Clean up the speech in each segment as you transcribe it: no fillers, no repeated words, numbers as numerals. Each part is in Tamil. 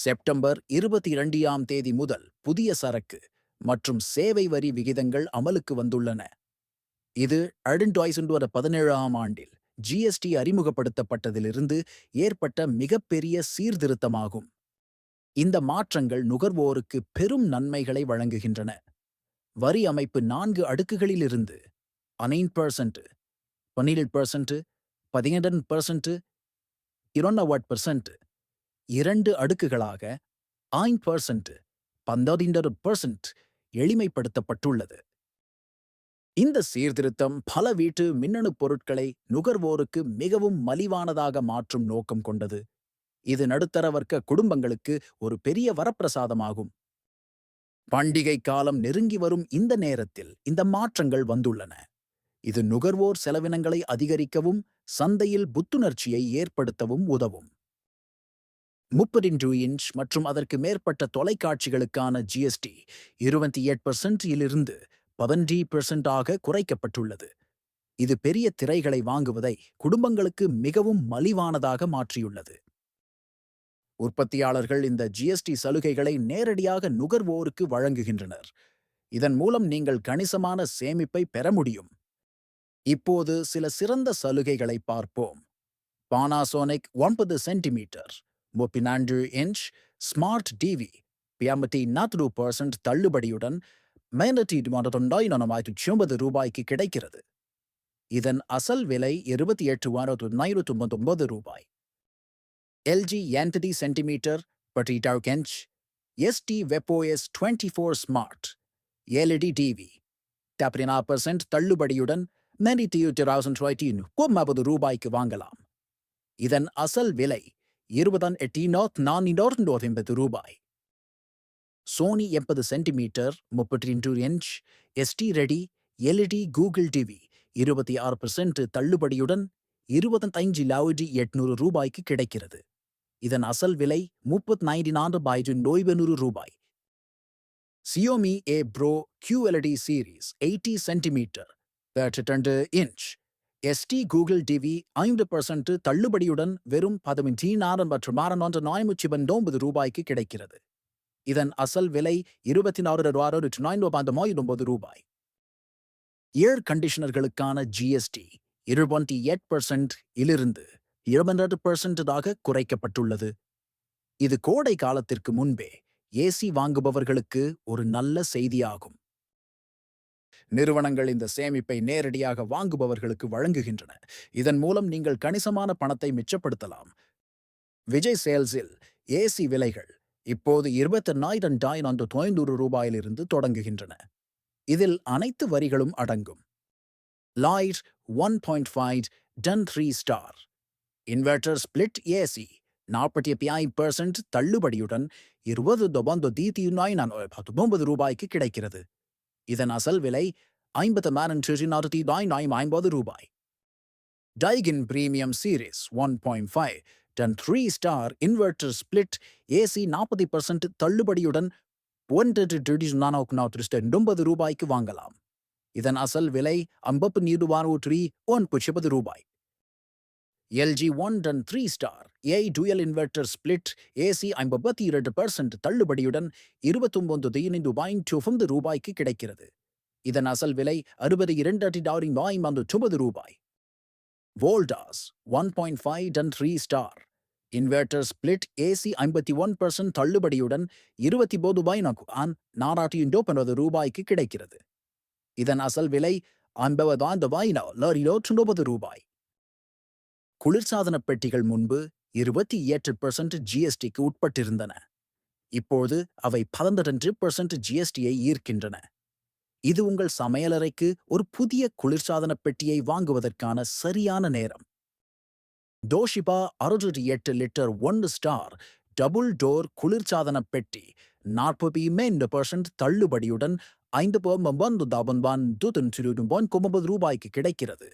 செப்டம்பர் 22ஆம் தேதி முதல் புதிய சரக்கு மற்றும் சேவை வரி விகிதங்கள் அமலுக்கு வந்துள்ளன. இது 2017ஆம் ஆண்டில் ஜிஎஸ்டி அறிமுகப்படுத்தப்பட்டதிலிருந்து ஏற்பட்ட மிகப்பெரிய சீர்திருத்தமாகும். இந்த மாற்றங்கள் நுகர்வோருக்கு பெரும் நன்மைகளை வழங்குகின்றன. வரி அமைப்பு 4 அடுக்குகளிலிருந்து 9%, 17%, 18%, 20% 2 அடுக்குகளாக 5%, 12% எளிமைப்படுத்தப்பட்டுள்ளது. இந்த சீர்திருத்தம் பல வீட்டு மின்னணு பொருட்களை நுகர்வோருக்கு மிகவும் மலிவானதாக மாற்றும் நோக்கம் கொண்டது. இது நடுத்தர வர்க்க குடும்பங்களுக்கு ஒரு பெரிய வரப்பிரசாதமாகும். பண்டிகை காலம் நெருங்கி வரும் இந்த நேரத்தில் இந்த மாற்றங்கள் வந்துள்ளன. இது நுகர்வோர் செலவினங்களை அதிகரிக்கவும் சந்தையில் புத்துணர்ச்சியை ஏற்படுத்தவும் உதவும். 32 இன்ச் மற்றும் அதற்கு மேற்பட்ட தொலைக்காட்சிகளுக்கான ஜிஎஸ்டி 28% இலிருந்து 17% ஆக குறைக்கப்பட்டுள்ளது. இது பெரிய திரைகளை வாங்குவதை குடும்பங்களுக்கு மிகவும் மலிவானதாக மாற்றியுள்ளது. உற்பத்தியாளர்கள் இந்த ஜிஎஸ்டி சலுகைகளை நேரடியாக நுகர்வோருக்கு வழங்குகின்றனர். இதன் மூலம் நீங்கள் கணிசமான சேமிப்பை பெற முடியும். இப்போது சில சிறந்த சலுகைகளை பார்ப்போம். Panasonic 9 centimetre 32 inch smart TV 54% தள்ளுபடியுடன் ரூபாய்க்கு கிடைக்கிறது. இதன் அசல் விலை 28,999 ரூபாய். LG 80 centimetre 32 inch SD webOS 24 smart LED TV 40% தள்ளுபடியுடன் ரூபாய்க்கு வாங்கலாம். இதன் அசல் விலை 28,490 ரூபாய். Sony 80 centimetre 32 inch SD ready LED Google TV 26% தள்ளுபடியுடன் 25,800 ரூபாய்க்கு கிடைக்கிறது. இதன் அசல் விலை 34,990 ரூபாய். Xiaomi A Pro QLED series 80 centimetre 32 inch ST Google TV 5% தள்ளுபடியுடன் வெறும் 17,999 ரூபாய்க்கு கிடைக்கிறது. இதன் அசல் விலை 24,999 ரூபாய். ஏர் கண்டிஷனர்களுக்கான ஜிஎஸ்டி 28% இலிருந்து 20% குறைக்கப்பட்டுள்ளது. இது கோடை காலத்திற்கு முன்பே ஏசி வாங்குபவர்களுக்கு ஒரு நல்ல செய்தியாகும். நிறுவனங்கள் இந்த சேமிப்பை நேரடியாக வாங்குபவர்களுக்கு வழங்குகின்றன. இதன் மூலம் நீங்கள் கணிசமான பணத்தை மிச்சப்படுத்தலாம். விஜய் சேல்ஸில் ஏசி விலைகள் இப்போது 28,990 ரூபாயிலிருந்து தொடங்குகின்றன. இதில் அனைத்து வரிகளும் அடங்கும். Lloyd 1.5 ton 3 star inverter split AC 45% தள்ளுபடியுடன் 29,990 ரூபாய்க்கு கிடைக்கிறது. இதன் அசல் விலை 50,990 ரூபாய். Daikin premium series 1.5 ton 3 star inverter split AC 40% தள்ளுபடியுடன் 1,990 ரூபாய்க்கு வாங்கலாம். இதன் அசல் விலை 54,990 ரூபாய். LG 1 ton 3 star A dual inverter split AC 52% தள்ளுபடியுடன் 29,990 ரூபாய்க்கு கிடைக்கிறது. இதன் அசல் விலை 62,990 ரூபாய். Voltas 1.5 ton 3 star inverter split AC 51% தள்ளுபடியுடன் 29,490 ரூபாய்க்கு கிடைக்கிறது. இதன் அசல் விலை 50,990 ரூபாய். குளிர்சாதன பெட்டிகள் முன்பு 28% ஜிஎஸ்டிக்கு உட்பட்டிருந்தன. இப்போது அவை 12% ஜிஎஸ்டியை ஈர்க்கின்றன. இது உங்கள் சமையலறைக்கு ஒரு புதிய குளிர்சாதன பெட்டியை வாங்குவதற்கான சரியான நேரம். Toshiba 68 litre 1 star double door குளிர்சாதன பெட்டி 40% தள்ளுபடியுடன் 5,990 ரூபாய்க்கு கிடைக்கிறது.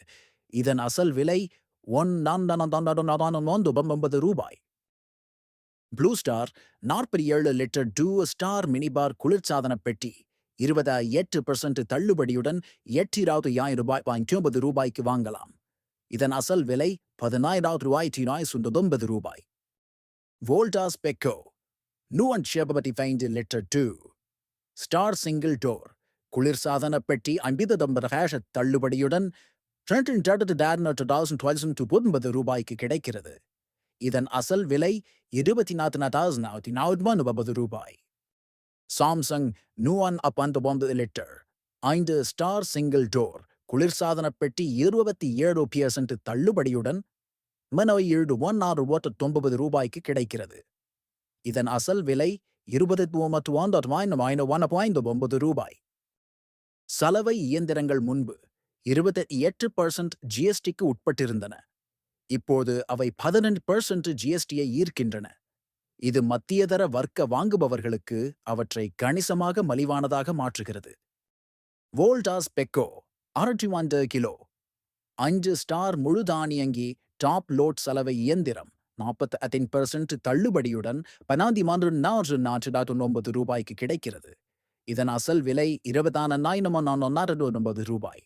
இதன் அசல் விலை 1,990 ரூபாய். ப்ளூ ஸ்டார் 47 லிட்டர் 2 ஸ்டார் மினிபார் குளிர்சாதன பெட்டி 28% தள்ளுபடியுடன் 8,590 ரூபாய்க்கு வாங்கலாம். இதன் அசல் விலை 17,990 ரூபாய். வோல்டாஸ் பெக்கோ 175 லிட்டர் 2 ஸ்டார் சிங்கிள் டோர் குளிர்சாதன பெட்டி 50 தள்ளுபடியுடன் 2,912 ரூபாய்க்கு கிடைக்கிறது. இதன் அசல் விலை 24,990 ரூபாய். Samsung noon 59 litre 5 star single door குளிர்சாதன பெட்டி 27% தள்ளுபடியுடன் 7,169 ரூபாய்க்கு கிடைக்கிறது. இதன் அசல் விலை 23,990 ரூபாய். சலவை இயந்திரங்கள் முன்பு 28% ஜிஎஸ்டிக்கு உட்பட்டிருந்தன. இப்போது அவை 18% ஜிஎஸ்டியை ஈர்க்கின்றன. இது மத்தியதர வர்க்க வாங்குபவர்களுக்கு அவற்றை கணிசமாக மலிவானதாக மாற்றுகிறது. வோல்டாஸ் பெக்கோ 61 கிலோ 5 ஸ்டார் முழு தானியங்கி டாப் லோட் சலவை இயந்திரம் 45% தள்ளுபடியுடன் 13,449 ரூபாய்க்கு கிடைக்கிறது. இதன் அசல் விலை 20,990 ரூபாய்.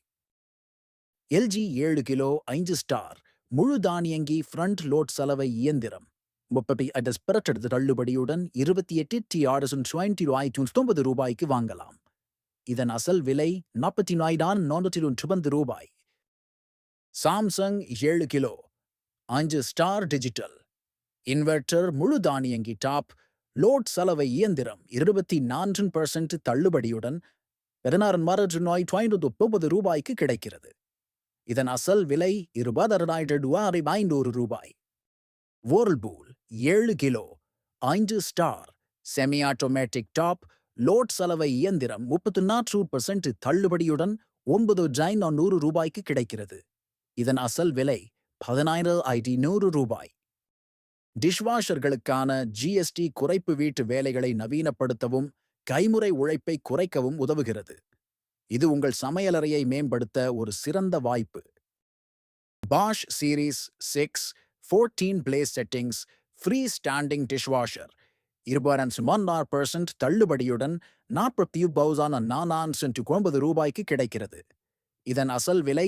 எல்ஜி 7 கிலோ 5 ஸ்டார் முழு தானியங்கி ஃப்ரண்ட் லோட் சலவை இயந்திரம் 30% தள்ளுபடியுடன் 28,620 ரூபாய்க்கு வாங்கலாம். இதன் அசல் விலை 44,420 ரூபாய். Samsung 7 kilo 5 star digital inverter முழு தானியங்கி டாப் லோட் சலவை இயந்திரம் 24% தள்ளுபடியுடன் 16,990 ரூபாய்க்கு கிடைக்கிறது. இதன் அசல் விலை 26,500 ரூபாய். வோர்ல்பூல் 7 kilo 5 star semi automatic top load சலவை இயந்திரம் 34% தள்ளுபடியுடன் 9,900 ரூபாய்க்கு கிடைக்கிறது. இதன் அசல் விலை 17,500 ரூபாய். டிஷ்வாஷர்களுக்கான ஜிஎஸ்டி குறைப்பு வீட்டு வேலைகளை நவீனப்படுத்தவும் கைமுறை உழைப்பை குறைக்கவும் உதவுகிறது. இது உங்கள் சமையலறையை மேம்படுத்த ஒரு சிறந்த வாய்ப்பு. Bosch series 6 14 place settings free standing dishwasher 26% தள்ளுபடியுடன் 49,990 ரூபாய்க்கு கிடைக்கிறது. இதன் அசல் விலை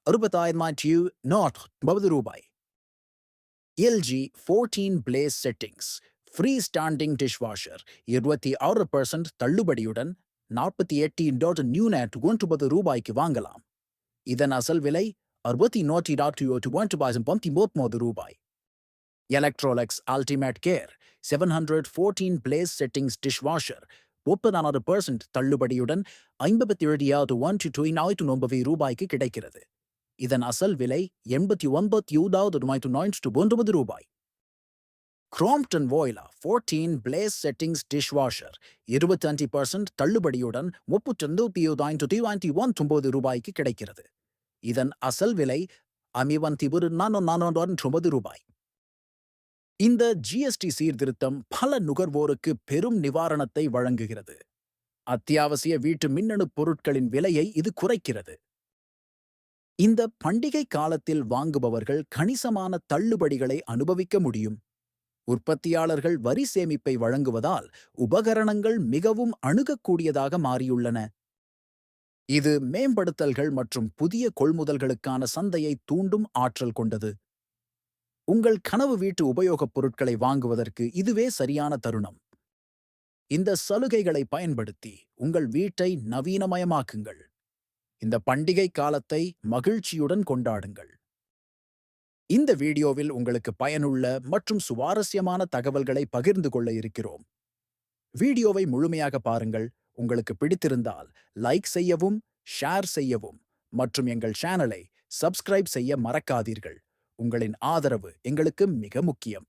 65,990 ரூபாய். LG 14 place settings free standing dishwasher 26% தள்ளுபடியுடன் 48,990 ரூபாய்க்கு வாங்கலாம். இதன் அசல் விலை 64,990 ரூபாய். Electrolux ultimate care 714 place settings dishwasher 36% தள்ளுபடியுடன் 57,190 ரூபாய்க்கு கிடைக்கிறது. இதன் அசல் விலை 89,990 ரூபாய். Crompton Voila 14 place settings dishwasher 25% தள்ளுபடியுடன் 39,990 ரூபாய்க்கு கிடைக்கிறது. இதன் அசல் விலை 51,490 ரூபாய். இந்த ஜிஎஸ்டி சீர்திருத்தம் பல நுகர்வோருக்கு பெரும் நிவாரணத்தை வழங்குகிறது. அத்தியாவசிய வீட்டு மின்னணு பொருட்களின் விலையை இது குறைக்கிறது. இந்த பண்டிகை காலத்தில் வாங்குபவர்கள் கணிசமான தள்ளுபடிகளை அனுபவிக்க முடியும். உற்பத்தியாளர்கள் வரி சேமிப்பை வழங்குவதால் உபகரணங்கள் மிகவும் அணுகக்கூடியதாக மாறியுள்ளன. இது மேம்படுத்தல்கள் மற்றும் புதிய கொள்முதல்களுக்கான சந்தையை தூண்டும் ஆற்றல் கொண்டது. உங்கள் கனவு வீட்டு உபயோகப் பொருட்களை வாங்குவதற்கு இதுவே சரியான தருணம். இந்த சலுகைகளை பயன்படுத்தி உங்கள் வீட்டை நவீனமயமாக்குங்கள். இந்த பண்டிகை காலத்தை மகிழ்ச்சியுடன் கொண்டாடுங்கள். இந்த வீடியோவில் உங்களுக்கு பயனுள்ள மற்றும் சுவாரஸ்யமான தகவல்களை பகிர்ந்து கொள்ள இருக்கிறோம். வீடியோவை முழுமையாக பாருங்கள். உங்களுக்கு பிடித்திருந்தால் லைக் செய்யவும், ஷேர் செய்யவும் மற்றும் எங்கள் சேனலை சப்ஸ்கிரைப் செய்ய மறக்காதீர்கள். உங்களின் ஆதரவு எங்களுக்கு மிக முக்கியம்.